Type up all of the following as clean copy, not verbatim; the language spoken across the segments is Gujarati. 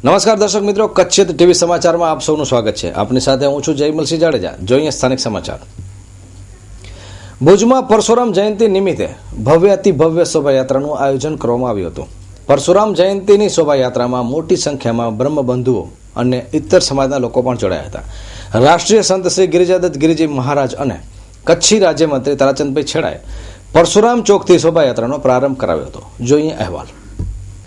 નમસ્કાર દર્શક મિત્રો, કચ્છ ટીવી સમાચારમાં આપ સૌનું સ્વાગત છે. આપની સાથે હું છું જયમલસિંહ જાડેજા. જોઈએ સ્થાનિક સમાચાર. ભુજમાં પરશુરામ જયંતિ નિમિત્તે ભવ્ય અતિ ભવ્ય શોભાયાત્રાનું આયોજન કરવામાં આવ્યું હતું. પરશુરામ જયંતિની શોભાયાત્રામાં મોટી સંખ્યામાં બ્રહ્મબંધુઓ અને ઇતર સમાજના લોકો પણ જોડાયા હતા. રાષ્ટ્રીય સંત શ્રી ગિરિજાદત્ત ગિરિજી મહારાજ અને કચ્છી રાજ્યમંત્રી તારાચંદભાઈ છેડાએ પરશુરામ ચોકથી શોભાયાત્રાનો પ્રારંભ કરાવ્યો હતો. જોઈએ અહેવાલ.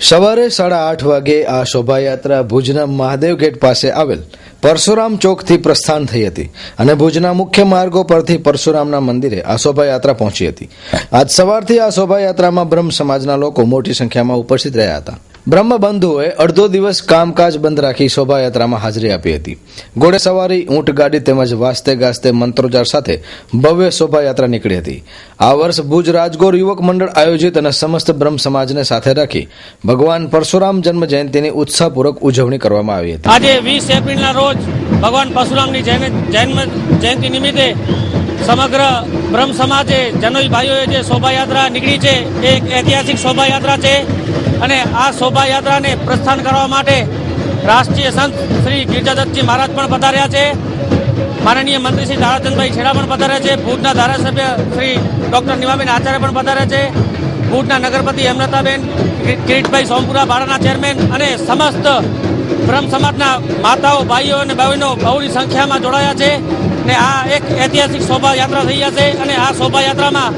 સવારે 8:30 વાગે આ શોભાયાત્રા ભુજના મહાદેવ ગેટ પાસે આવેલ પરશુરામ ચોકથી પ્રસ્થાન થઈ હતી અને ભુજના મુખ્ય માર્ગો પરથી પરશુરામના મંદિરે આ શોભાયાત્રા પહોંચી હતી. આજ સવારથી આ શોભાયાત્રામાં બ્રહ્મ સમાજના લોકો મોટી સંખ્યામાં ઉપસ્થિત રહ્યા હતા. બ્રહ્મબંધુઓએ અડધો દિવસ કામકાજ બંધ રાખી શોભાયાત્રામાં હાજરી આપી હતી. ઘોડે સવારી, ઊંટ ગાડી તેમજ વાસ્તે ગાસ્તે મંત્રોચ્ચાર સાથે ભવ્ય શોભાયાત્રા નીકળી હતી. આ વર્ષ ભુજ રાજગોર યુવક મંડળ આયોજિત અને સમસ્ત બ્રહ્મ સમાજને સાથે રાખી ભગવાન પરશુરામ જન્મ જયંતિની ઉત્સાહપૂર્વક ઉજવણી કરવામાં આવી હતી. આજે 20 એપ્રિલના રોજ ભગવાન પરશુરામની જન્મ જયંતિ નિમિત્તે સમગ્ર બ્રહ્મ સમાજે જનોઈ ભાઈઓએ જે શોભાયાત્રા નીકળી છે એ એક ઐતિહાસિક શોભાયાત્રા છે અને આ શોભાયાત્રાને પ્રસ્થાન કરવા માટે રાષ્ટ્રીય સંત શ્રી ગિરિજાદત્તજી મહારાજ પણ પધાર્યા છે. માનનીય મંત્રી શ્રી તારાચંદભાઈ છેડા પણ પધાર્યા છે. ભુજના ધારાસભ્ય શ્રી ડોક્ટર નિમાબેન આચાર્ય પણ પધાર્યા છે. ભુજના નગરપતિ હેમલતાબેન, કિરીટભાઈ સોમપુરા બાળાના ચેરમેન અને સમસ્ત બ્રહ્મ સમાજના માતાઓ, ભાઈઓ અને બહેનો બહુની સંખ્યામાં જોડાયા છે ને આ એક ઐતિહાસિક શોભાયાત્રા થઈ છે અને આ શોભાયાત્રામાં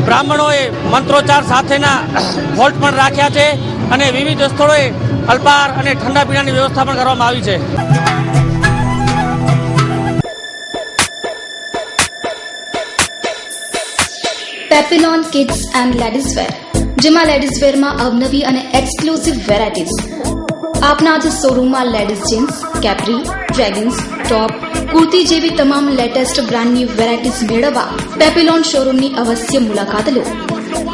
બ્રાહ્મણોએ મંત્રોચ્ચાર સાથેના હોલ્ટ પણ રાખ્યા છે અને વિવિધ સ્થળોએ અલ્પાહાર અને ઠંડા પીણાની વ્યવસ્થા પણ કરવામાં આવી છે. Papillon kids and ladies wear, જેમાં લેડીઝ વેરમાં અવનવી અને એક્સક્લુઝિવ વેરાયટીઝ. આપના જ શોરૂમમાં ladies jeans, capri, jeggings, top, kurti જેવી તમામ લેટેસ્ટ બ્રાન્ડની વેરાયટીઝ મેળવવા પેપિલોન શોરૂમની અવશ્ય મુલાકાત લો.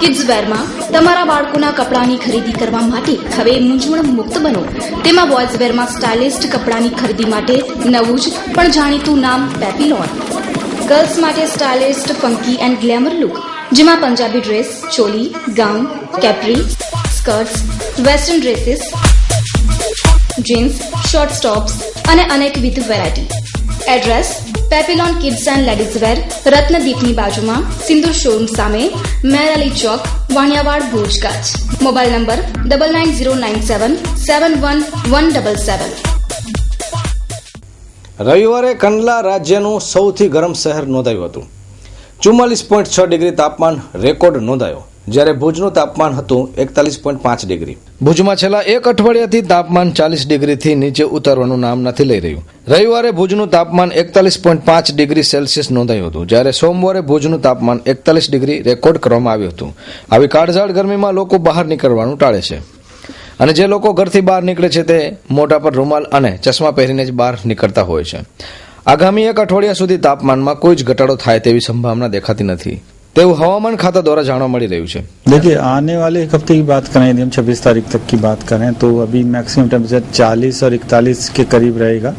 કિડ્સ વેરમાં તમારા બાળકોના કપડાની ખરીદી કરવા માટે હવે મૂંઝવણ મુક્ત બનો. તેમાં બોયઝ વેરમાં સ્ટાઇલિસ્ટ કપડાની ખરીદી માટે નવું જ પણ જાણીતું નામ પેપિલોન. ગર્લ્સ માટે stylist, funky and glamour look, જેમાં Punjabi dress, choli, gown, capri, skirts, western dresses, jeans, short tops અને અનેકવિધ variety. Address: Papillon kids and ladies wear, રત્નદીપની બાજુમાં, સિંદૂર શોરૂમ સામે, મેરાલી ચોક, વાણિયાવાડ, ભુજ, કચ્છ. Mobile number 9909771177. રવિવારે કંડલા રાજ્યનું સૌથી ગરમ શહેર નોંધાયું હતું. 44.6 ડિગ્રી તાપમાન રેકોર્ડ નોંધાયો, જ્યારે ભુજનું તાપમાન હતું 41.5 ડિગ્રી. ભુજમાં છેલ્લા એક અઠવાડિયાથી તાપમાન 40 ડિગ્રીથી નીચે ઉતરવાનું નામ નથી લઈ રહ્યું. રવિવારે ભુજનું તાપમાન 41.5 ડિગ્રી સેલ્સિયસ નોંધાયું હતું, જ્યારે સોમવારે ભુજનું તાપમાન 41 ડિગ્રી રેકોર્ડ કરવામાં આવ્યું હતું. આવી કાળઝાળ ગરમીમાં લોકો બહાર નીકળવાનું ટાળે છે અને જે લોકો ઘરથી બહાર નીકળે છે તે મોઢા પર રૂમાલ અને ચશ્મા પહેરીને જ બહાર નીકળતા હોય છે. આગામી એક અઠવાડિયા સુધી તાપમાનમાં કોઈ જ ઘટાડો થાય તેવી સંભાવના દેખાતી નથી તેવું હવામાન ખાતા દ્વારા જાણવા મળી રહ્યું છે. देखिए, आने वाले एक हफ्ते की बात करें, यदि हम 26 तारीख तक की बात करें तो अभी मैक्सिमम टेम्परेचर 40 और 41 के करीब रहेगा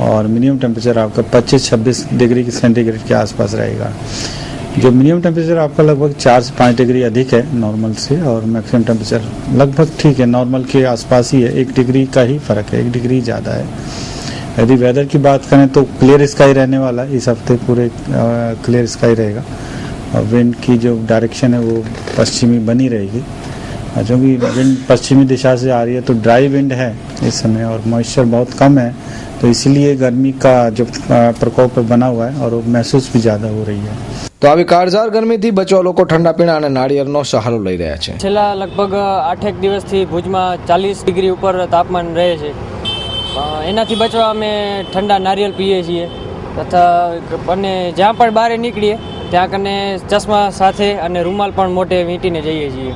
और मिनिमम टेम्परेचर आपका 25-26 डिग्री सेंटीग्रेड के आसपास रहेगा. जो मिनिमम टेम्परेचर आपका लगभग 4 से 5 डिग्री अधिक है नॉर्मल से और मैक्सिमम टेम्परेचर लगभग ठीक है, नॉर्मल के आसपास ही है. 1 डिग्री का ही फर्क है, 1 डिग्री ज़्यादा है. यदि वेदर की बात करें तो क्लियर स्काई रहने वाला है. इस हफ्ते पूरे क्लियर स्काई रहेगा और विंड की जो डायरेक्शन है वो पश्चिमी बनी रहेगी. क्योंकि विंड पश्चिमी दिशा से आ रही है तो ड्राई विंड है इस समय और मॉइस्चर बहुत कम है, तो इसलिए गर्मी का जो प्रकोप बना हुआ है और वो महसूस भी ज़्यादा हो रही है. તો આવી કાળઝાળ ગરમીથી બચવા લોકો ઠંડા પીણા અને નાળિયેરનો સહારો લઈ રહ્યા છે. છેલ્લા લગભગ 8 દિવસથી ભુજમાં 40 ડિગ્રી ઉપર તાપમાન રહે છે. એનાથી બચવા અમે ઠંડા નારિયેળ પીએ છીએ તથા અને જ્યાં પણ બહાર નીકળીએ ત્યાં કને ચશ્મા સાથે અને રૂમાલ પણ મોટે વીંટીને જઈએ છીએ.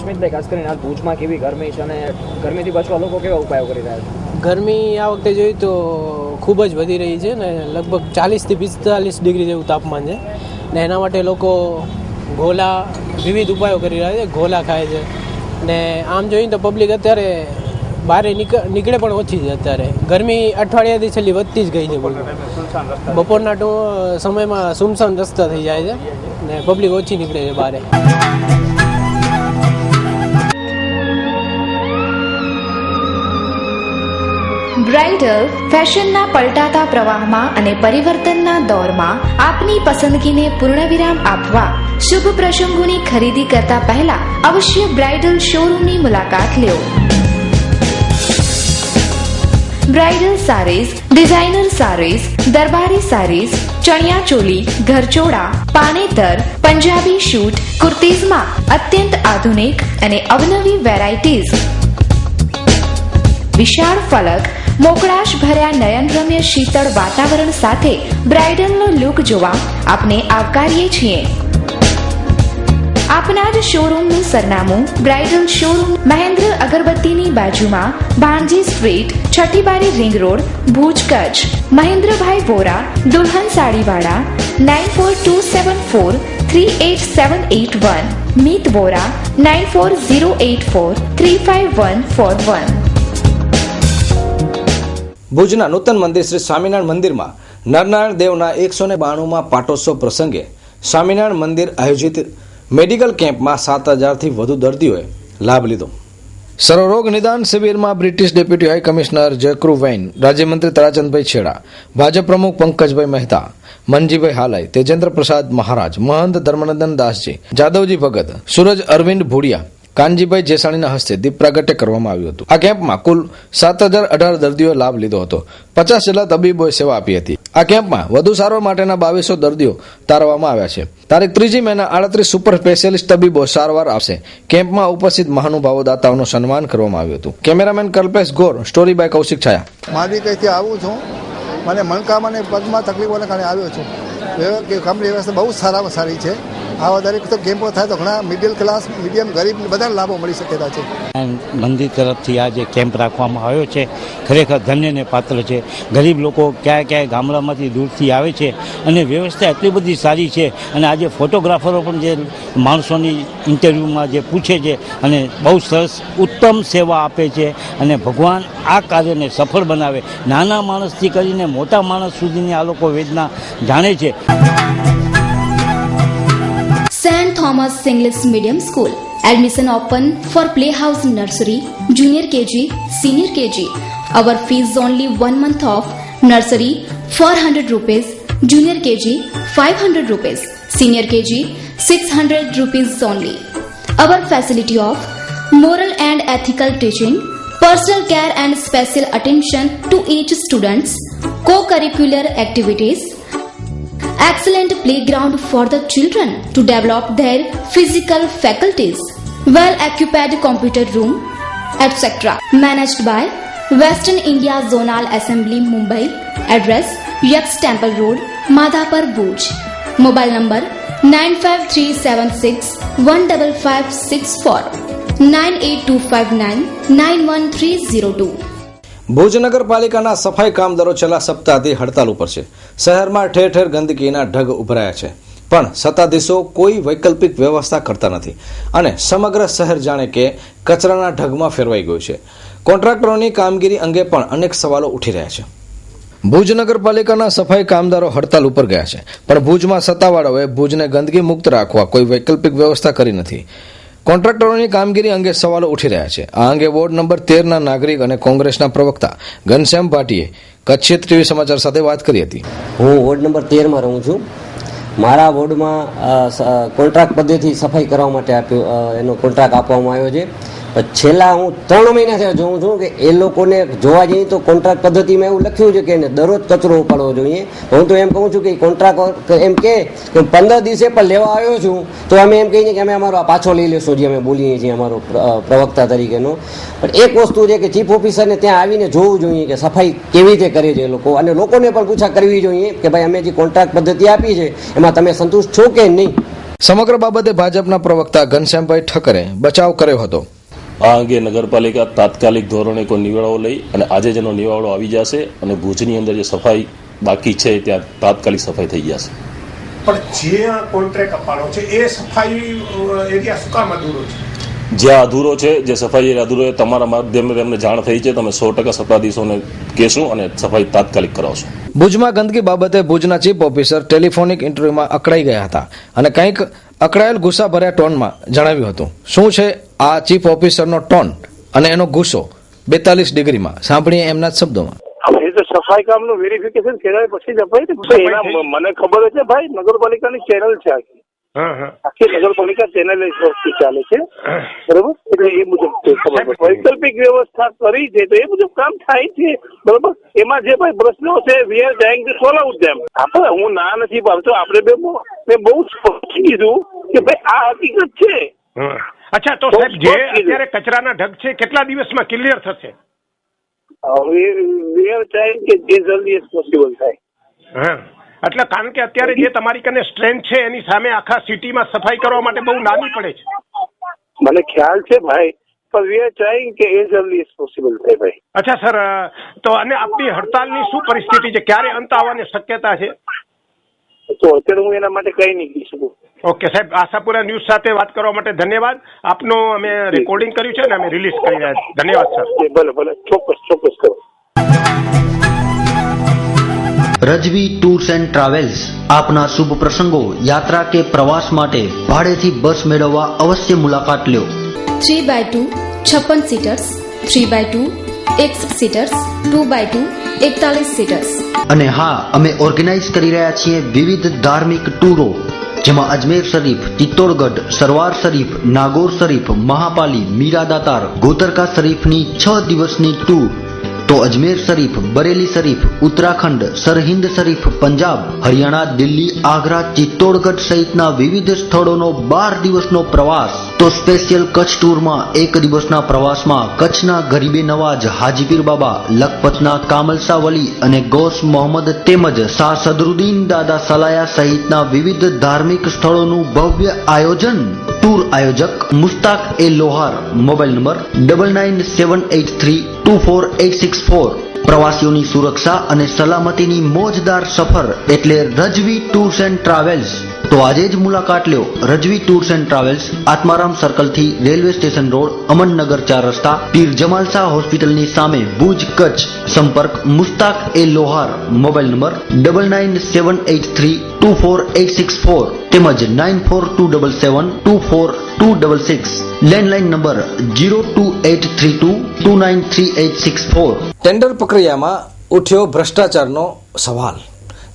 સ્મિતભાઈ, ખાસ કરીને હાલ ભુજમાં કેવી ગરમી છે અને ગરમીથી બચવા લોકો કેવા ઉપાયો કરી રહ્યા છે? ગરમી આ વખતે જોઈએ તો ખૂબ જ વધી રહી છે ને લગભગ 40 થી 45 ડિગ્રી જેવું તાપમાન છે ને એના માટે લોકો ગોલા વિવિધ ઉપાયો કરી રહ્યા છે. ગોલા ખાય છે ને આમ જોઈએ તો પબ્લિક અત્યારે બહાર નીકળે પણ ઓછી છે. અત્યારે ગરમી અઠવાડિયાથી છેલ્લી વધતી જ ગઈ છે. બપોરના સમયમાં સુમસામ રસ્તા થઈ જાય છે ને પબ્લિક ઓછી નીકળે છે બહાર. બ્રાઇડલ ફેશનના પલટાતા પ્રવાહમાં અને પરિવર્તનના દોરમાં આપની પસંદગીને પૂર્ણવિરામ આપવા શુભ પ્રસંગોની ખરીદી કરતા પહેલા અવશ્ય બ્રાઇડલ શોરૂમની મુલાકાત લો. બ્રાઇડલ સારીઝ, ડિઝાઇનર સારીઝ, દરબારી સારીઝ, ચણિયા ચોલી, ઘરચોળા, પાનેતર, પંજાબી શૂટ, કુર્તીઝમાં અત્યંત આધુનિક અને અવનવી વેરાયટીઝ. વિશાળ ફલક, મોકળાશ ભર્યા નયનરમ્ય શીતળ વાતાવરણ સાથે બ્રાઇડલનો લુક જોવા આપને આવકારીએ છીએ. આપના જ શોરૂમનું સરનામું બ્રાઇડલ શોરૂમ, મહેન્દ્ર અગરબત્તીની બાજુમાં, ભાણજી સ્ટ્રીટ, છઠ્ઠી બારી, રિંગ રોડ, ભુજ, કચ્છ. મહેન્દ્રભાઈ વોરા, દુલ્હન સાડીવાળા, 9424438781. મીત વોરા, 9408435141. ભુજના નૂતન મંદિર શ્રી સ્વામિનારાયણ મંદિરમાં નરનારાયણ દેવના 192માં પાટોત્સવ પ્રસંગે સ્વામિનારાયણ મંદિર આયોજિત મેડિકલ કેમ્પમાં 7,000થી વધુ દર્દીઓએ લાભ લીધો. સર્વરોગ નિદાન શિબિરમાં બ્રિટિશ ડેપ્યુટી હાઈ કમિશનર જયકૃ વૈન, રાજ્યમંત્રી તારાચંદભાઈ છેડા, ભાજપ પ્રમુખ પંકજભાઈ મહેતા, મનજીભાઈ હાલાઈ, તેજેન્દ્ર પ્રસાદ મહારાજ, મહંત ધર્મનંદન દાસજી, જાદવજી ભગત, સૂરજ અરવિંદ ભુડિયા, કાનજીભાઈ જેસાણીના હસ્તે દીપ પ્રાગટ્ય કરવામાં આવ્યું હતું. આ કેમ્પમાં કુલ 7,018 દર્દીઓએ લાભ લીધો હતો. 50 જેટલા તબીબોએ સેવા આપી હતી. આ કેમ્પમાં વધુ સારવાર માટેના 2200 દર્દીઓ તારવામાં આવ્યા છે. તારીખ 3 મેના 38 સુપર સ્પેશિયાલિસ્ટ તબીબો સારવાર આપશે. કેમ્પમાં ઉપસ્થિત મહાનુભાવો દાતાઓનું સન્માન કરવામાં આવ્યું હતું. Cameraman Kalpesh Gor, story by Kaushik Chhaya. મારી કઈથી આવું છું, મને મણકામાં અને પગમાં તકલીફોને કારણે આવ્યો છું. કંપની વ્યવસ્થા બહુ સારામાં સારી છે. આવા દરેક તો કેમ્પો થાય તો ઘણા મિડલ ક્લાસ, મીડિયમ, ગરીબ બધા લાભો મળી શકેલા છે. મંદિર તરફથી આ જે કેમ્પ રાખવામાં આવ્યો છે ખરેખર ધન્યને પાત્ર છે. ગરીબ લોકો ક્યાંય ક્યાંય ગામડામાંથી દૂરથી આવે છે અને વ્યવસ્થા એટલી બધી સારી છે. અને આજે ફોટોગ્રાફરો પણ જે માણસોની ઇન્ટરવ્યૂમાં જે પૂછે છે અને બહુ સરસ ઉત્તમ સેવા આપે છે. અને ભગવાન આ કાર્યને સફળ બનાવે. નાના માણસથી કરીને મોટા માણસ સુધીની આ લોકો વેદના જાણે છે. St. Thomas English Medium School. Admission open for Playhouse Nursery, Junior KG, Senior KG. Our fees only 1 month of nursery 400 rupees, Junior KG 500 rupees, Senior KG 600 rupees only. Our facility of moral and ethical teaching, personal care and special attention to each students, co-curricular activities, excellent playground for the children to develop their physical faculties, well-equipped computer room, etc. Managed by Western India Zonal Assembly, Mumbai. Address: Yaks Temple Road, Madhapur, Bhuj. Mobile number 95376155564, 982599130. Bhuj નગરપાલિકાના સફાઈ કામદારો છેલ્લા સપ્તાહથી હડતાલ ઉપર છે. શહેરમાં ઠેર ઠેર ગંદકીના ઢગ ઉભરાયા છે, પણ સત્તાધીશો કોઈ વૈકલ્પિક વ્યવસ્થા કરતા નથી અને સમગ્ર શહેર જાણે કે કચરાના ઢગમાં ફેરવાઈ ગયું છે. કોન્ટ્રાક્ટરોની કામગીરી અંગે પણ અનેક સવાલો ઉઠી રહ્યા છે. ભુજ નગરપાલિકાના સફાઈ કામદારો હડતાલ ઉપર ગયા છે, પણ ભુજમાં સત્તાવાળાઓએ ભુજને ગંદકી મુક્ત રાખવા કોઈ વૈકલ્પિક વ્યવસ્થા કરી નથી. કોન્ટ્રાક્ટરોની કામગીરી અંગે સવાલો ઉઠી રહ્યા છે. આ અંગે વોર્ડ નંબર 13ના નાગરિક અને કોંગ્રેસના પ્રવક્તા ઘનશ્યામ ભાટીએ કચ્છ ટીવી સમાચાર સાથે વાત કરી હતી. હું વોર્ડ નંબર 13માં રહું છું. મારા વોર્ડમાં કોન્ટ્રાક્ટ પદ્ધતિથી સફાઈ કરવા માટે એનો કોન્ટ્રાક્ટ આપવામાં આવ્યો છે. છેલ્લા હું 3 મહિનાથી જોઉં છું કે એ લોકોને જોવા જઈએ તો કોન્ટ્રાક્ટ પદ્ધતિમાં એવું લખ્યું છે કે એને દરરોજ કચરો ઉપાડવો જોઈએ. હું તો એમ કહું છું કે કોન્ટ્રાક્ટ એમ કે 15 દિવસે પણ લેવા આવ્યો છું તો અમે એમ કહીએ કે અમે અમારો પાછો લઈ લેશું, જે અમે બોલીએ છીએ અમારો પ્રવક્તા તરીકેનો. પણ એક વસ્તુ છે કે ચીફ ઓફિસરને ત્યાં આવીને જોવું જોઈએ કે સફાઈ કેવી રીતે કરે છે એ લોકો, અને લોકોને પણ પૂછા કરવી જોઈએ કે ભાઈ અમે જે કોન્ટ્રાક્ટ પદ્ધતિ આપી છે એમાં તમે સંતુષ્ટ છો કે નહીં. સમગ્ર બાબતે ભાજપના પ્રવક્તા ઘનશ્યામભાઈ ઠક્કરે બચાવ કર્યો હતો. આ અંગે નગરપાલિકા તાત્કાલિક ધોરણે કોઈ નિવાડો લઈ અને આજે જેનો નિવાડો આવી જશે અને ભુજની અંદર જે સફાઈ બાકી છે ત્યાં તાત્કાલિક સફાઈ થઈ જશે. પણ જે કોન્ટ્રાક્ટ અપાડો છે એ સફાઈ એરિયા શું કામ અધૂરો છે? જ્યાં અધૂરો છે, જે સફાઈ એરિયા અધૂરો છે, તમારા માધ્યમે તેમને જાણ થઈ છે. તમે 100% સત્તાધીશોને કહેશું અને સફાઈ તાત્કાલિક કરાવશો. ભુજમાં ગંદકી બાબતે ભુજના ચીફ ઓફિસર ટેલિફોનિક ઇન્ટરવ્યુમાં અકળાઈ ગયા હતા અને કંઈક અકળાયેલ ગુસ્સાભર્યા ટોનમાં જણાવ્યું હતું. શું છે આ ચીફ ઓફિસરનો ટોન અને એનો ગુસ્સો? 42 ડિગ્રીમાં. સાંભળીએ એમના જ શબ્દોમાં. એ તો સફાઈ કામનું વેરિફિકેશન કર્યા પછી જ અપાય ને. એના મને ખબર છે ભાઈ, નગરપાલિકાની ચેનલ છે આખી નગરપાલિકા ચેનલ ચાલે છે, બરોબર. એટલે એ મુજબ વૈકલ્પિક વ્યવસ્થા કરી છે તો એ મુજબ કામ થાય છે, બરોબર. એમાં જે ભાઈ પ્રશ્નો છે we are trying to solve out them. આપણે હું ના નથી પાડતો, આપણે મેં બહુ સ્પષ્ટ કીધું કે ભાઈ આ હકીકત છે. અચ્છા, તો સાહેબ જે અત્યારે કચરાના ઢગ છે કેટલા દિવસમાં ક્લિયર થશે? વી આર ટ્રાઇંગ કે જે જલ્દી એઝ પોસિબલ થાય. એટલે કારણ કે અત્યારે જે તમારી કને સ્ટ્રેન્થ છે એની સામે આખા સિટીમાં સફાઈ કરવા માટે બહુ નાની પડે છે. મને ખ્યાલ છે ભાઈ, પણ વી આર ટ્રાઇંગ કે એઝ અર્લી એઝ પોસિબલ થાય ભાઈ. અચ્છા સર, તો અને આપની હડતાલની શું પરિસ્થિતિ છે? ક્યારે અંત આવવાની શક્યતા છે? તો અત્યારે હું એના માટે કઈ નહીં કહી શકું. ઓકે સાહેબ, આશાપુરા ન્યૂઝ સાથે વાત કરવા માટે ધન્યવાદ. આપનું અમે રેકોર્ડિંગ કર્યું છે અને અમે રિલીઝ કરી રહ્યા છીએ. ધન્યવાદ સર. ભલે ભલે, ચોક્કસ કરો. રજવી ટૂર્સ એન્ડ ટ્રાવેલ્સ આપના શુભ પ્રસંગો, યાત્રા કે પ્રવાસ માટે ભાડેથી બસ મેળવવા અવશ્ય મુલાકાત લ્યો. 3x2 56 સીટર્સ, 3x2 61 સીટર્સ, 2x2 41 સીટર્સ. અને હા, અમે ઓર્ગેનાઇઝ કરી રહ્યા છીએ વિવિધ ધાર્મિક ટૂરો, જેમાં અજમેર શરીફ, ચિત્તોડગઢ, સરવાર શરીફ, નાગોર શરીફ, મહાપાલી, મીરા દાતાર, ગોતરકા શરીફની 6 દિવસની ટૂર. તો અજમેર શરીફ, બરેલી શરીફ, ઉત્તરાખંડ, સરહિંદ શરીફ, પંજાબ, હરિયાણા, દિલ્હી, આગ્રા, ચિત્તોડગઢ સહિતના વિવિધ સ્થળોનો 12 દિવસનો પ્રવાસ. તો સ્પેશિયલ કચ્છ ટૂરમાં 1 દિવસના પ્રવાસમાં કચ્છના ગરીબે નવાજ, હાજીપીર બાબા, લખપતના કામલસા વલી અને ગૌસ મોહમ્મદ તેમજ શાહ સદરુદ્દીન દાદા સલાયા સહિતના વિવિધ ધાર્મિક સ્થળોનું ભવ્ય આયોજન. ટૂર આયોજક Mustak A Lohar. Mobile number 9978324864. પ્રવાસીઓની સુરક્ષા અને સલામતીની મોજદાર સફર એટલે રજવી ટૂર્સ એન્ડ ટ્રાવેલ્સ. તો આજે જ મુલાકાત લ્યો. Rajvi tours and travels, Atmaram સર્કલથી રેલવે સ્ટેશન રોડ, અમનનગર 4 રસ્તા, પીર જમાલ શાહ હોસ્પિટલની સામે, ભુજ, કચ્છ. સંપર્ક Mushtaq A Lohar. Mobile number 9978324864 તેમજ 9427724266. Landline number 02832293864. ટેન્ડર પ્રક્રિયામાં ઉઠ્યો ભ્રષ્ટાચારનો સવાલ.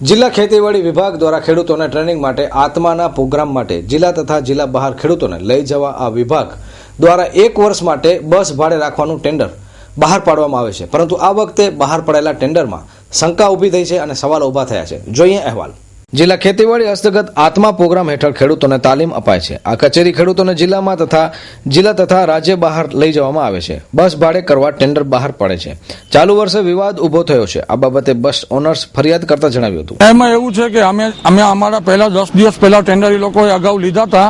જિલ્લા ખેતીવાડી વિભાગ દ્વારા ખેડૂતોને ટ્રેનિંગ માટે આત્માના પ્રોગ્રામ માટે જિલ્લા તથા જિલ્લા બહાર ખેડૂતોને લઈ જવા આ વિભાગ દ્વારા 1 વર્ષ માટે બસ ભાડે રાખવાનું ટેન્ડર બહાર પાડવામાં આવે છે. પરંતુ આ વખતે બહાર પડાયેલા ટેન્ડરમાં શંકા ઊભી થઈ છે અને સવાલો ઊભા થયા છે. જોઈએ અહેવાલ. જિલ્લા ખેતીવાડી હસ્તગત આત્મા પ્રોગ્રામ હેઠળ ખેડૂતોને તાલીમ અપાય છે. આ કચેરી ખેડૂતોને જિલ્લા તથા રાજ્ય બહાર લઈ જવામાં આવે છે. બસ ભાડે કરવા ટેન્ડર બહાર પડે છે. ચાલુ વર્ષે વિવાદ ઉભો થયો છે. આ બાબતે બસ ઓનર્સ ફરિયાદ કરતા જણાવ્યું હતું. એમાં એવું છે કે અમે અમારા પહેલા 10 દિવસ પહેલા ટેન્ડર એ લોકોએ અગાઉ લીધા હતા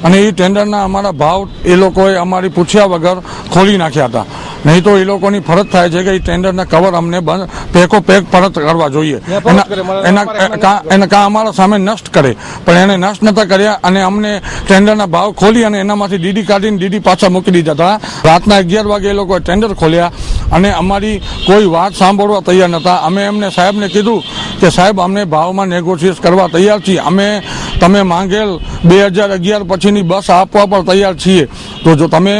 અને એ ટેન્ડરના અમારા ભાવ એ લોકોએ અમારી પૂછ્યા વગર ખોલી નાખ્યા હતા. નહીં તો એ લોકોની ફરજ થાય છે કે એ ટેન્ડરના કવર અમને પેક પરત કરવા જોઈએ. એને કાં અમારા સામે નષ્ટ કરે, પણ એને નષ્ટ નતા કર્યા અને અમને ટેન્ડરના ભાવ ખોલી અને એનામાંથી ડીડી કાઢીને ડીડી પાછા મૂકી દીધા હતા. રાતના 11 વાગે એ લોકોએ ટેન્ડર ખોલ્યા અને અમારી કોઈ વાત સાંભળવા તૈયાર નતા. અમે એમને સાહેબને કીધું કે સાહેબ, અમને ભાવમાં નેગોશિએટ કરવા તૈયાર છીએ. તમે માંગેલ 2011 પછીની બસ આપવા પણ તૈયાર છીએ. તો જો તમે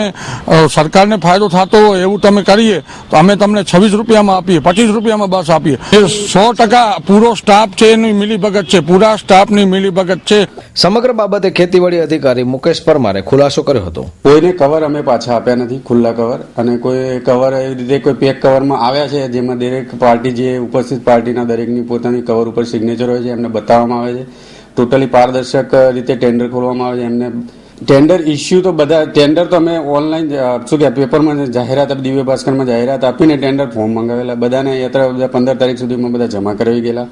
સરકારને ફાયદો થતો હોય એવું તમે કરીએ તો અમે તમને 26 રૂપિયામાં આપીએ, 25 રૂપિયામાં બસ આપીએ. એ 100% પૂરો સ્ટાફ છે એની મિલીભગત છે, પૂરા સ્ટાફની મિલીભગત છે. સમગ્ર બાબતે ખેતીવાડી અધિકારી મુકેશ પરમારે ખુલાસો કર્યો હતો. કોઈને કવર અમે પાછા આપ્યા નથી, ખુલ્લા કવર, અને કોઈ કવર એવી રીતે કોઈ પેક કવરમાં આવ્યા છે જેમાં દરેક પાર્ટી જે ઉપસ્થિત પાર્ટીના દરેકની પોતાની કવર ઉપર સિગ્નેચર હોય છે, એમને બતાવવામાં આવે છે. ટોટલી પારદર્શક રીતે ટેન્ડર ખોલવામાં આવે છે. એમને ટેન્ડર ઇસ્યુ તો બધા ટેન્ડર તો અમે ઓનલાઈન શું કે પેપરમાં જાહેરાત આપી, દિવ્ય ભાસ્કરમાં જાહેરાત આપીને ટેન્ડર ફોર્મ મંગાવેલા. બધાને યાત્રા 15 તારીખ સુધીમાં બધા જમા કરાવી ગયેલા.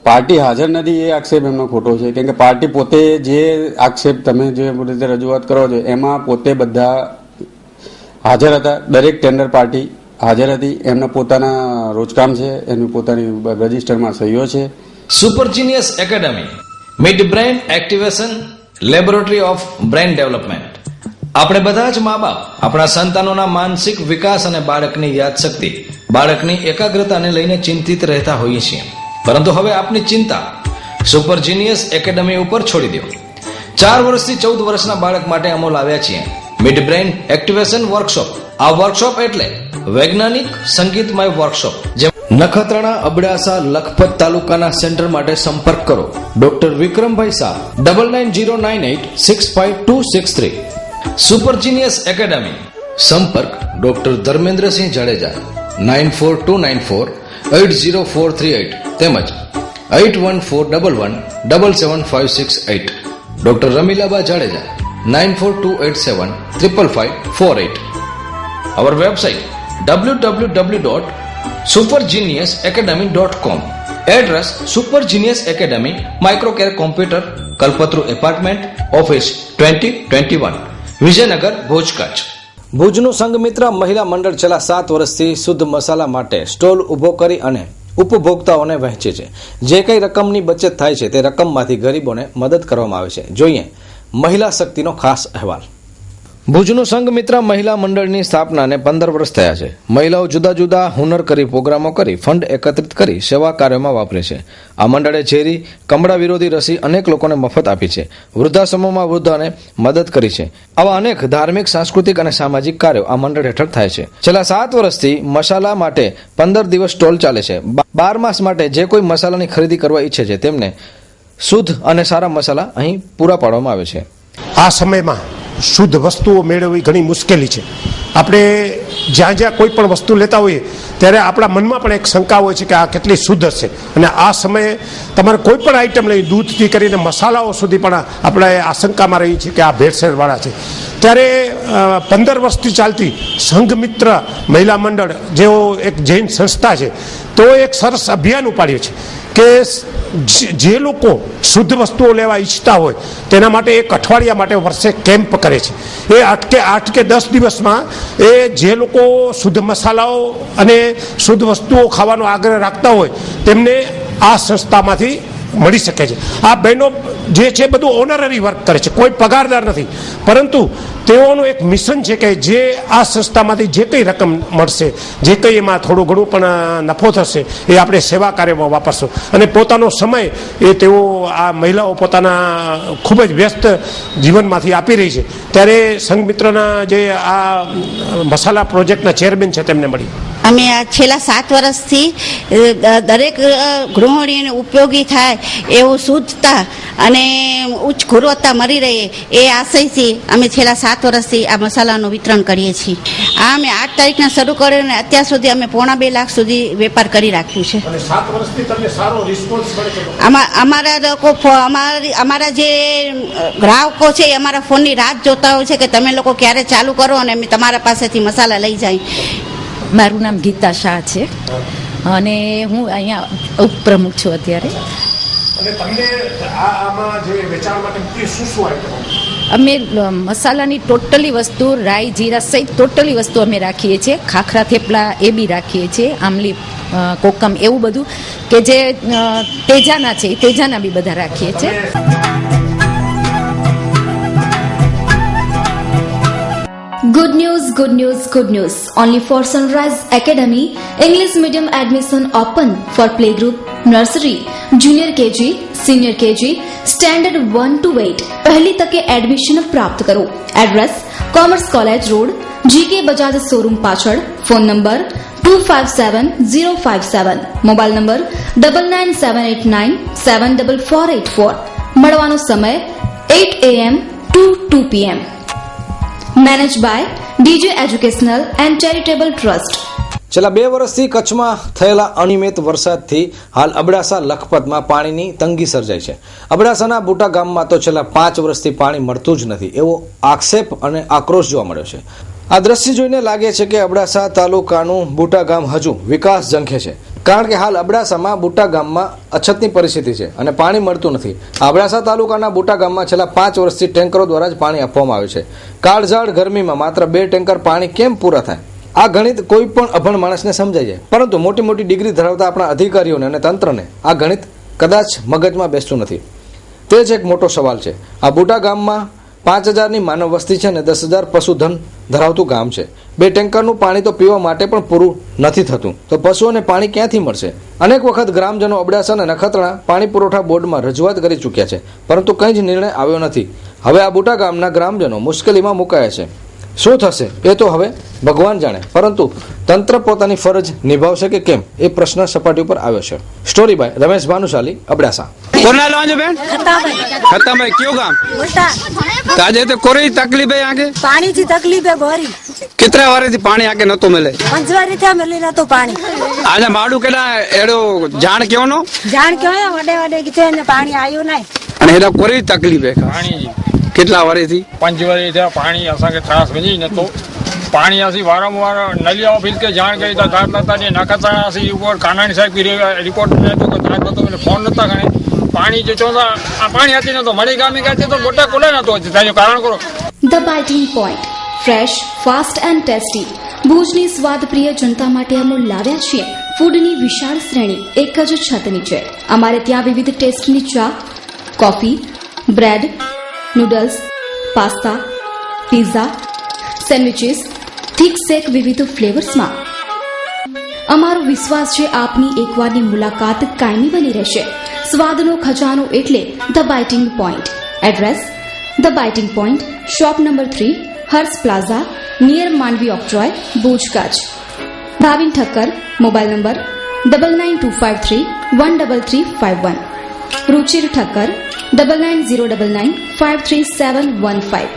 પાર્ટી હાજર નથી એ આક્ષેપ એમનો ખોટો છે. કેમ કે પાર્ટી પોતે જે આક્ષેપ તમે જે રીતે રજૂઆત કરો છો એમાં પોતે બધા હાજર હતા. દરેક ટેન્ડર પાર્ટી હાજર હતી. એમના પોતાના રોજકામ છે, એમની પોતાની રજિસ્ટરમાં સહીઓ છે. Super genius academy, mid brain activation, laboratory of brain development. આપણે બધા જ મા બાપ આપણા સંતાનોના માનસિક વિકાસ અને બાળકની યાદશક્તિ, બાળકની એકાગ્રતાને લઈને ચિંતિત રહેતા હોઈએ છીએ. પરંતુ હવે આપની ચિંતા સુપરજીનિયસ એકેડમી ઉપર છોડી દો. 4 વર્ષથી 14 વર્ષના બાળક માટે અમો લાવ્યા છીએ મિડ બ્રેન એક્ટિવેશન વર્કશોપ. આ વર્કશોપ એટલે વૈજ્ઞાનિક સંગીતમય વર્કશોપ નખત્રાણા, અબડાસા, લખપત તાલુકાના સેન્ટર માટે સંપર્ક કરો ડોક્ટર વિક્રમભાઈ શાહ 9909865263. સુપર જીનિયસ એકેડમી સંપર્ક ડોક્ટર ધર્મેન્દ્રસિંહ જાડેજા 9429480438 તેમજ 8141177568. Doctor રમીલાબા Jadeja 9428755548. Our website www.supergeniusacademy.com. Address Super Genius Academy, Microcare Computer, Kalpatru Apartment, Office 2021, Vijaynagar, Bhuj, Kutch. ભુજનું સંઘમિત્ર મહિલા મંડળ છેલ્લા 7 વર્ષથી શુદ્ધ મસાલા માટે સ્ટોલ ઉભો કરી અને ઉપભોક્તાઓને વહેંચે છે. જે કઈ રકમની બચત થાય છે તે રકમમાંથી ગરીબોને મદદ કરવામાં આવે છે. જોઈએ મહિલા શક્તિનો ખાસ અહેવાલ. ભુજનું સંઘમિત્ર મહિલા મંડળની સ્થાપનાને 15 વર્ષ થયા છે. મહિલાઓ જુદા જુદા હુનર કરી પ્રોગ્રામો કરી ફંડ એકત્રિત કરી સેવા કાર્યોમાં વાપરે છે. આ મંડળે ઝેરી કમળા વિરોધી રસી અનેક લોકોને મફત આપી છે. વૃદ્ધાશ્રમોમાં વૃદ્ધોને મદદ કરી છે. આવા અનેક ધાર્મિક, સાંસ્કૃતિક અને સામાજિક કાર્યો આ મંડળ હેઠળ થાય છે. છેલ્લા 7 વર્ષથી મસાલા માટે 15 દિવસ સ્ટોલ ચાલે છે. 12 માસ માટે જે કોઈ મસાલાની ખરીદી કરવા ઈચ્છે છે તેમને શુદ્ધ અને સારા મસાલા અહીં પૂરા પાડવામાં આવે છે. આ સમયમાં શુદ્ધ વસ્તુઓ મેળવવી ઘણી મુશ્કેલી છે. આપણે જ્યાં જ્યાં કોઈ પણ વસ્તુ લેતા હોઈએ ત્યારે આપણા મનમાં પણ એક શંકા હોય છે કે આ કેટલી શુદ્ધ હશે. અને આ સમયે તમારે કોઈ પણ આઈટમ લઈ, દૂધથી કરીને મસાલાઓ સુધી પણ આપણે આશંકામાં રહી છે કે આ ભેળસેળવાળા છે. ત્યારે 15 વર્ષથી ચાલતી સંઘમિત્ર મહિલા મંડળ જેવો એક જૈન સંસ્થા છે તો એક સરસ અભિયાન ઉપાડ્યું છે કે જે લોકો શુદ્ધ વસ્તુઓ લેવા ઈચ્છતા હોય તેના માટે એક અઠવાડિયા માટે વર્ષે કેમ્પ કરે છે. એ 8 કે 10 દિવસમાં એ જે લોકો શુદ્ધ મસાલાઓ અને શુદ્ધ વસ્તુઓ ખાવાનો આગ્રહ રાખતા હોય તેમને આ સંસ્થામાંથી મળી શકે છે. આ બહેનો જે છે બધું ઓનરરી વર્ક કરે છે, કોઈ પગારદાર નથી, પરંતુ તેઓનું એક મિશન છે કે જે આ સંસ્થામાંથી જે કંઈ રકમ મળશે, જે કંઈ એમાં થોડું ઘણું પણ નફો થશે એ આપણે સેવા કાર્યમાં વાપરશું. અને પોતાનો સમય એ તેઓ આ મહિલાઓ પોતાના ખૂબ જ વ્યસ્ત જીવનમાંથી આપી રહી છે. ત્યારે સંઘમિત્રના જે આ મસાલા પ્રોજેક્ટના ચેરમેન છે તેમને મળી. અમે આ છેલ્લા 7 વર્ષથી દરેક ગૃહિણીને ઉપયોગી થાય એવું શુદ્ધતા અને ઉચ્ચ ગુણવત્તા મળી રહે એ આશયથી અમે છેલ્લા 7 વર્ષથી આ મસાલાનું વિતરણ કરીએ છીએ. આ અમે 8 તારીખના શરૂ કર્યું અને અત્યાર સુધી અમે 2.5 લાખ સુધી વેપાર કરી રાખ્યું છે. અને 7 વર્ષથી તમને સારો રિસ્પોન્સ મળે છે? અમારા લોકો અમારા જે ગ્રાહકો છે એ અમારા ફોનની રાહ જોતા હોય છે કે તમે લોકો ક્યારે ચાલુ કરો અને અમે તમારા પાસેથી મસાલા લઈ જાય. મારું નામ ગીતા શાહ છે અને હું અહીંયા ઉપપ્રમુખ છું અત્યારે. અને તમને આમાં જે વેચાણ માટે શું આઈટમ? અમે મસાલાની ટોટલી વસ્તુ, રાઈ, જીરા સહિત ટોટલી વસ્તુ અમે રાખીએ છીએ. ખાખરા થેપલા એ બી રાખીએ છીએ, આમલી, કોકમ, એવું બધું કે જે તેજાના છે એ તેજાના બી બધા રાખીએ છીએ. Good news, good news, good news. Only for Sunrise Academy, English medium admission open for playgroup, nursery, junior KG, senior KG, standard 1 to 8. पहली तक के एडमिशन प्राप्त करो. Address commerce college road, GK Bajaj showroom पाछड़. Phone number 257057. Mobile number 9978974484. મળવાનો સમય 8 AM to 2 PM. Managed by DJ educational and charitable trust. છેલ્લા 2 વર્ષથી કચ્છમાં થયેલા અનિયમિત વરસાદથી હાલ અબડાસા, લખપતમાં પાણીની તંગી સર્જાઈ છે. અબડાસાના બુટા ગામમાં તો છેલ્લા 5 વર્ષથી પાણી મળતું જ નથી એવો આક્ષેપ અને આક્રોશ જોવા મળ્યો છે. આ દ્રશ્ય જોઈને લાગે છે કે અબડાસા તાલુકાનું બુટા ગામ હજુ વિકાસ ઝંખે છે, કારણ કે હાલ અબડાસામાં બુટા ગામમાં અછતની પરિસ્થિતિ છે અને પાણી મળતું નથી. અબડાસા તાલુકાના બુટા ગામમાં છેલ્લા 5 વર્ષથી ટેન્કરો દ્વારા જ પાણી આપવામાં આવે છે. કાળઝાળ ગરમીમાં માત્ર 2 ટેન્કર પાણી કેમ પૂરા થાય? આ ગણિત કોઈ પણ અભણ માણસને સમજાઈ જાય, પરંતુ મોટી મોટી ડિગ્રી ધરાવતા આપણા અધિકારીઓને અને તંત્રને આ ગણિત કદાચ મગજમાં બેસતું નથી. તે જ એક મોટો સવાલ છે. આ બુટા ગામમાં 5000ની માનવ વસ્તી છે અને 10,000 પશુધન ધરાવતું ગામ છે. 2 ટેન્કરનું પાણી તો પીવા માટે પણ પૂરું નથી થતું, તો પશુઓને પાણી ક્યાંથી મળશે? અનેક વખત ગ્રામજનો અબડાસા અને નખત્રાણા પાણી પુરવઠા બોર્ડમાં રજૂઆત કરી ચૂક્યા છે, પરંતુ કંઈ જ નિર્ણય આવ્યો નથી. હવે આ બુટા ગામના ગ્રામજનો મુશ્કેલીમાં મુકાયા છે. શું થશે એ તો હવે ભગવાન જાણે, પરંતુ તંત્ર પોતાની ફરજ નિભાવશે કે કેમ એ પ્રશ્ન સપાટી ઉપર આવ્યો છે. Story by Ramesh Bhanushali, Abdasa. કોના લાવજો બેન? खत्म है क्यों काम? ताजे तो कोई तकलीफ है यहाँ के? पानी की तकलीफ है गोरी. कितने वारे थी पानी आके न तो मिले? 5 वारी था मिले ना तो पानी. आज माडू केला एडो जान क्यों नो? जान क्यों है वडे वडे किथे ने पानी आयो नहीं. અને એડા કોરી તકલીફ હે? પાણી કેટલા વારે થી? 5 વારે થયા પાણી અસાકે ત્રાસ વજી ન તો પાણી આસી વારંવાર નલિયા ઓફિસ કે જાણ કરી તા ધાર નતા ને નકતા આસી ઉપર કાનાણી સાહેબ की रिपोर्ट ने तो ધાર નતો મને ફોન નતા ગણે પાણી જે ચોદા આ પાણી હતી ન તો મળી ગામે ગાતે તો ગોટા કોલે ન તો તાજો કારણ કરો. The biting point, fresh, fast and tasty. ભુજની સ્વાદપ્રિય જનતા માટે અમૂલ લાવ્યા છીએ ફૂડની વિશાળ શ્રેણી એક જ છત નીચે. અમારે ત્યાં વિવિધ ટેસ્ટની ચા, coffee, bread, noodles, pasta, pizza, sandwiches, thick shake વિવિધ ફ્લેવર્સમાં. અમારો વિશ્વાસ છે આપની એકવારની મુલાકાત કાયમી બની રહેશે. સ્વાદનો ખજાનો એટલે the biting point. Address: the biting point, shop number 3, Harsh plaza, near Mandvi octroi, Bhuj, Kutch. Bhavin Thakkar, mobile number 9925313351. Ruchir Thakkar 9909953715.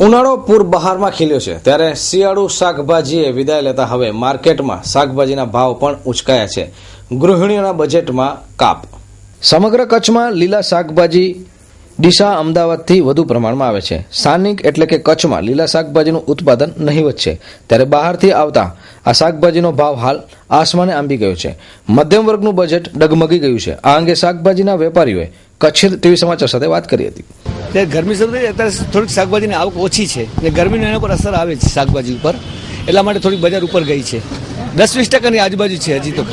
ઉનાળો પૂર બહારમાં ખીલ્યો છે ત્યારે શિયાળુ શાકભાજીએ વિદાય લેતા હવે માર્કેટમાં શાકભાજીના ભાવ પણ ઉંચકાયા છે. ગૃહિણીઓના બજેટમાં કાપ. સમગ્ર કચ્છમાં લીલા શાકભાજી ડીસા અમદાવાદથી વધુ પ્રમાણમાં આવે છે. સ્થાનિક એટલે કે કચ્છમાં લીલા શાકભાજીનું ઉત્પાદન નહિવત છે, ત્યારે બહારથી આવતા આ શાકભાજીનો ભાવ હાલ આસમાને આંબી ગયો છે. મધ્યમ વર્ગનું બજેટ ડગમગી ગયું છે. આ અંગે શાકભાજીના વેપારીઓએ કચ્છ ટીવી સમાચાર સાથે વાત કરી હતી. ગરમી શરૂ થઈ અત્યારે થોડીક શાકભાજીની આવક ઓછી છે ને ગરમીનો એના પર અસર આવે છે શાકભાજી ઉપર, એટલા માટે થોડીક બજાર ઉપર ગઈ છે. 10-20% આજુબાજુ છે હજી તો.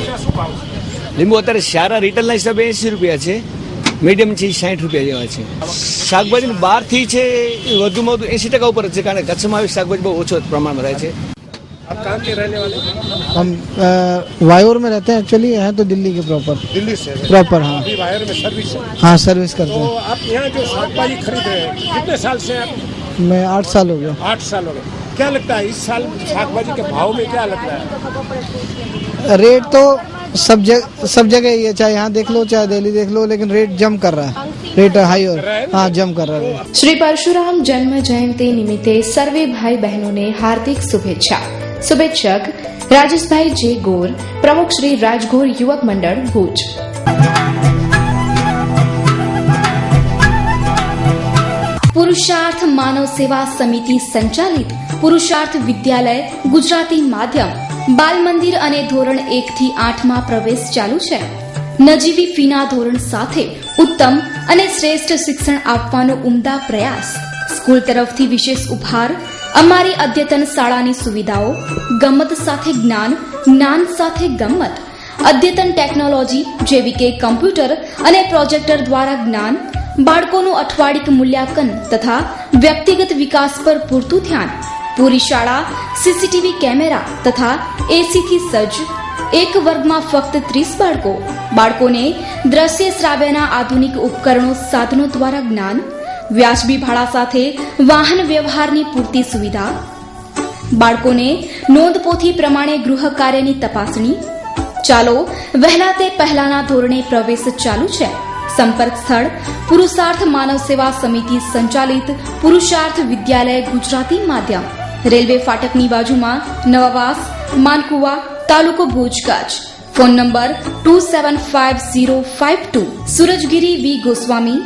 લીંબુ અત્યારે સારા રિટેલના હિસાબે 80 રૂપિયા છે, મીડિયમ છે 60 રૂપિયા જેવા છે. શાકભાજી બહારથી છે વધુમાં વધુ 80% ઉપર જ છે, કારણ કે કચ્છમાં આવી શાકભાજી બહુ ઓછો પ્રમાણમાં રહે છે. आप कहाँ के रहने वाले? हम वायोर में रहते हैं एक्चुअली, हैं तो दिल्ली के प्रॉपर. दिल्ली से प्रॉपर? हाँ. अभी वायोर में सर्विस है? हाँ, सर्विस करते तो हैं. आप यहाँ जो शाकभाजी खरीद रहे हैं कितने साल से आप? मैं 8 साल हो गया. 8 साल हो गए. क्या लगता है इस साल शाकभाजी के भाव में क्या लगता है? रेट तो सब जगह ही है, चाहे यहाँ देख लो चाहे दिल्ली देख लो, लेकिन रेट जम कर रहा है. रेट हाई और हाँ जम कर रहा है. श्री परशुराम जन्म जयंती निमित्ते सर्वे भाई बहनों ने हार्दिक शुभेच्छा. शुभेच्छक राजेशभाई जे गोर, प्रमुख श्री राजगोर युवक मंडल, भुज. पुरुषार्थ मानव सेवा समिति संचालित पुरुषार्थ विद्यालय गुजराती माध्यम बाल मंदिर અને ધોરણ 1 થી 8 માં પ્રવેશ ચાલુ છે. નજીવી ફીના ધોરણ સાથે ઉત્તમ અને શ્રેષ્ઠ શિક્ષણ આપવાનો ઉમદા પ્રયાસ. સ્કૂલ તરફથી વિશેષ ઉપહાર. અમારી અદ્યતન શાળાની સુવિધાઓ: ગમત સાથે જ્ઞાન, જ્ઞાન સાથે ગમત. અદ્યતન ટેકનોલોજી જેવી કે કમ્પ્યુટર અને પ્રોજેક્ટર દ્વારા જ્ઞાન. બાળકોનું અઠવાડિક મૂલ્યાંકન તથા વ્યક્તિગત વિકાસ પર પૂરતું ધ્યાન. પૂરી શાળા સીસીટીવી કેમેરા તથા એસીથી સજ્જ. એક વર્ગમાં ફક્ત 30 બાળકો. બાળકોને દ્રશ્ય શ્રાવ્યના આધુનિક ઉપકરણો સાધનો દ્વારા જ્ઞાન. વ્યાજબી ભાડા સાથે વાહન વ્યવહારની પૂરતી સુવિધા. બાળકોને નોંધપોથી પ્રમાણે ગૃહ કાર્યની તપાસણી. ચાલો વહેલા તે પહેલાના ધોરણે પ્રવેશ ચાલુ છે. સંપર્ક સ્થળ પુરુષાર્થ માનવ સેવા સમિતિ સંચાલિત પુરુષાર્થ વિદ્યાલય ગુજરાતી માધ્યમ, રેલવે ફાટકની બાજુમાં, નવાવાસ, માનકુવા, તાલુકો Bhuj, Kutch. Phone number 275052. Surajgiri V Goswami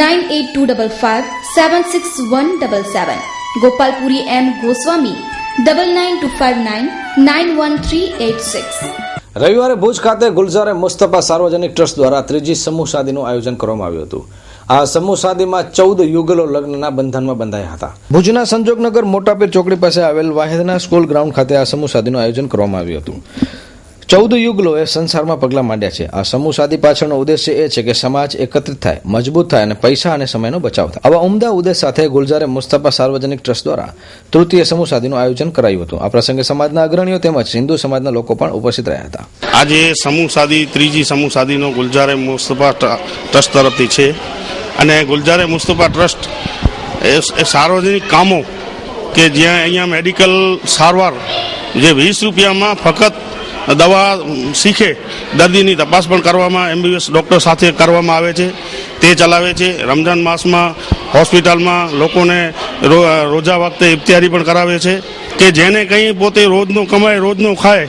9825576177. Gopalpuri M Goswami 9925991386. રવિવારે ભુજ ખાતે ગુલઝારે મુસ્તફા સાર્વજનિક ટ્રસ્ટ દ્વારા ત્રીજી સમૂહ શાદીનું આયોજન કરવામાં આવ્યું હતું. આ સમૂહ શાદીમાં 14 યુગલો લગ્નના બંધનમાં બંધાયા હતા. ભુજના સંજોગનગર મોટાપીર ચોકડી પાસે આવેલ વાહિદના સ્કૂલ ગ્રાઉન્ડ ખાતે આ સમૂહ શાદીનું આયોજન કરવામાં આવ્યું હતું. 14 યુગલોએ સંસારમાં પગલાં માંડ્યા છે. આ સમૂહ શાદી પાછળનો ઉદ્દેશ્ય એ છે કે સમાજ એકત્રિત થાય, મજબૂત થાય અને પૈસા અને સમયનો બચાવ થાય. આવા ઉમદા ઉદ્દેશ સાથે ગુલઝારે મુસ્તફા સાર્વજનિક ટ્રસ્ટ દ્વારા તૃતીય સમૂહ શાદીનું આયોજન કરાયું હતું. આ પ્રસંગે સમાજના અગ્રણીઓ તેમજ હિન્દુ સમાજના લોકો પણ ઉપસ્થિત રહ્યા હતા. આજે સમૂહ શાદી ત્રીજી સમૂહ શાદીનો ગુલઝારે મુસ્તફા ટ્રસ્ટ તરફથી છે અને ગુલજારે મુસ્તફા ટ્રસ્ટ એ સાર્વજનિક કામો કે જ્યાં અહીંયા મેડિકલ સારવાર જે 20 રૂપિયામાં ફક્ત દવા શીખે દર્દીની તપાસ પણ કરવામાં MBBS ડૉક્ટર સાથે કરવામાં આવે છે તે ચલાવે છે. રમજાન માસમાં હોસ્પિટલમાં લોકોને રોજા વખતે ઇફ્તારી પણ કરાવે છે કે જેને કંઈ પોતે રોજનું કમાય રોજનું ખાય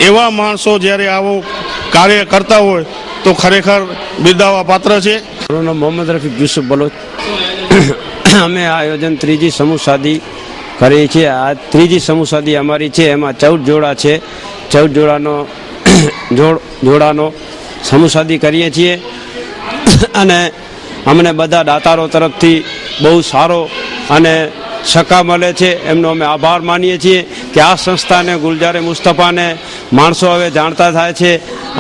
એવા માણસો જ્યારે આવો કાર્ય કરતા હોય તો ખરેખર બિરદાવવા પાત્ર છે. મારું નામ મોહમ્મદ રફીક યુસુફ બલોચ. અમે આ આયોજન ત્રીજી સમૂહ શાદી કરીએ છીએ. આ ત્રીજી સમૂહ શાદી અમારી છે. એમાં 14 જોડા છે. 14 જોડાનો સમૂહ શાદી કરીએ છીએ અને અમને બધા દાતારો તરફથી બહુ સારો અને સકા મળે છે. એમનો અમે આભાર માનીએ છીએ કે આ સંસ્થાને ગુલજારે મુસ્તફાને માણસો હવે જાણતા થાય છે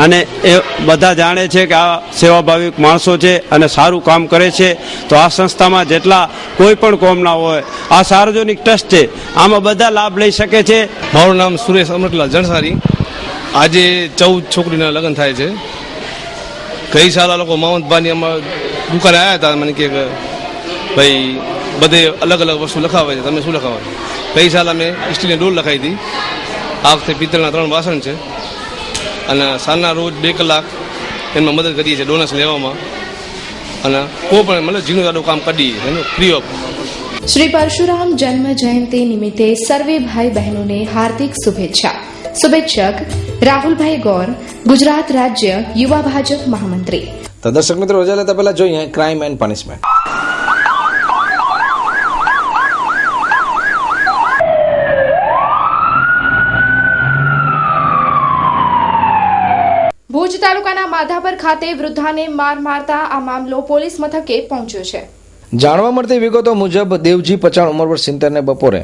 અને એ બધા જાણે છે કે આ સેવાભાવિક માણસો છે અને સારું કામ કરે છે. તો આ સંસ્થામાં જેટલા કોઈ પણ કોમના હોય આ સાર્વજનિક ટ્રસ્ટ છે, આમાં બધા લાભ લઈ શકે છે. મારું નામ સુરેશ અમૃતલાલ જણસારી. આજે 14 છોકરીના લગ્ન થાય છે. ગઈ સાલ આ લોકો માવંતભાની અમારા દુકાને આવ્યા હતા. મને કે ભાઈ બધે અલગ અલગ વસ્તુ લખાવે છે, તમે શું લખાવો? ગઈ સાલ અમે સ્ટીલની ડોલ લખાવી હતી. આ વખતે પિત્તળના 3 વાસણ છે અને સાંજના રોજ 2 કલાક એમાં મદદ કરીએ છીએ ડોનેશન લેવામાં અને કોઈ પણ મતલબ ઝીણું જાડું કામ કરીએ ફ્રી ઓફ. શ્રી પરશુરામ જન્મ જયંતિ નિમિત્તે સર્વે ભાઈ બહેનોને હાર્દિક શુભેચ્છા. શુભેચ્છક રાહુલભાઈ ગોર, ગુજરાત રાજ્ય યુવા ભાજપ મહામંત્રી. તો દર્શક મિત્રો, રજા લેતા પહેલા જોઈએ ક્રાઇમ એન્ડ પનિશમેન્ટ. ભુજ તાલુકાના માધાપર ખાતે વૃદ્ધાને માર મારતા આ મામલો પોલીસ મથકે પહોંચ્યો છે. જાણવા મળતી વિગતો મુજબ દેવજી 50 ઉંમર વર્ષ 70 ને બપોરે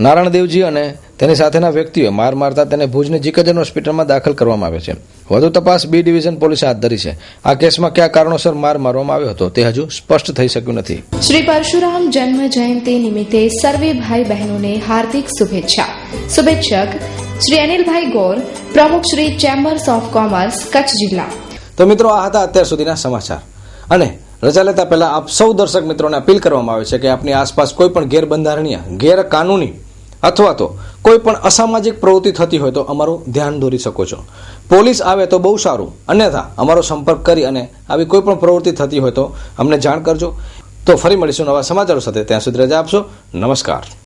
નારાયણ દેવજી અને તેની સાથેના વ્યક્તિઓએ માર મારતા તેને ભુજની જીકજન હોસ્પિટલમાં દાખલ કરવામાં આવે છે. વધુ તપાસ B ડિવિઝન પોલીસે હાથ ધરી છે. આ કેસમાં કયા કારણોસર માર મારવામાં આવ્યો હતો તે હજુ સ્પષ્ટ થઈ શક્યું નથી. શ્રી પરશુરામ જન્મ જયંતિ નિમિત્તે સર્વે ભાઈ બહેનોને હાર્દિક શુભેચ્છા. શુભેચ્છક શ્રી અનિલભાઈ ગોર, પ્રમુખ Shri chambers of commerce, Kutch જિલ્લા. તો મિત્રો, આ હતા અત્યાર સુધીના સમાચાર. અને રજા લેતા પહેલા આપ સૌ દર્શક મિત્રોને અપીલ કરવામાં આવે છે કે આપની આસપાસ કોઈ પણ ગેરબંધારણીય, ગેરકાનૂની અથવા તો કોઈ પણ અસામાજિક પ્રવૃત્તિ થતી હોય તો અમારું ધ્યાન દોરી શકો છો. પોલીસ આવે તો બહુ સારું, અન્યથા અમારો સંપર્ક કરી અને આવી કોઈ પણ પ્રવૃત્તિ થતી હોય તો અમને જાણ કરજો. તો ફરી મળીશું નવા સમાચારો સાથે. ત્યાં સુધી રજા આપશો. નમસ્કાર.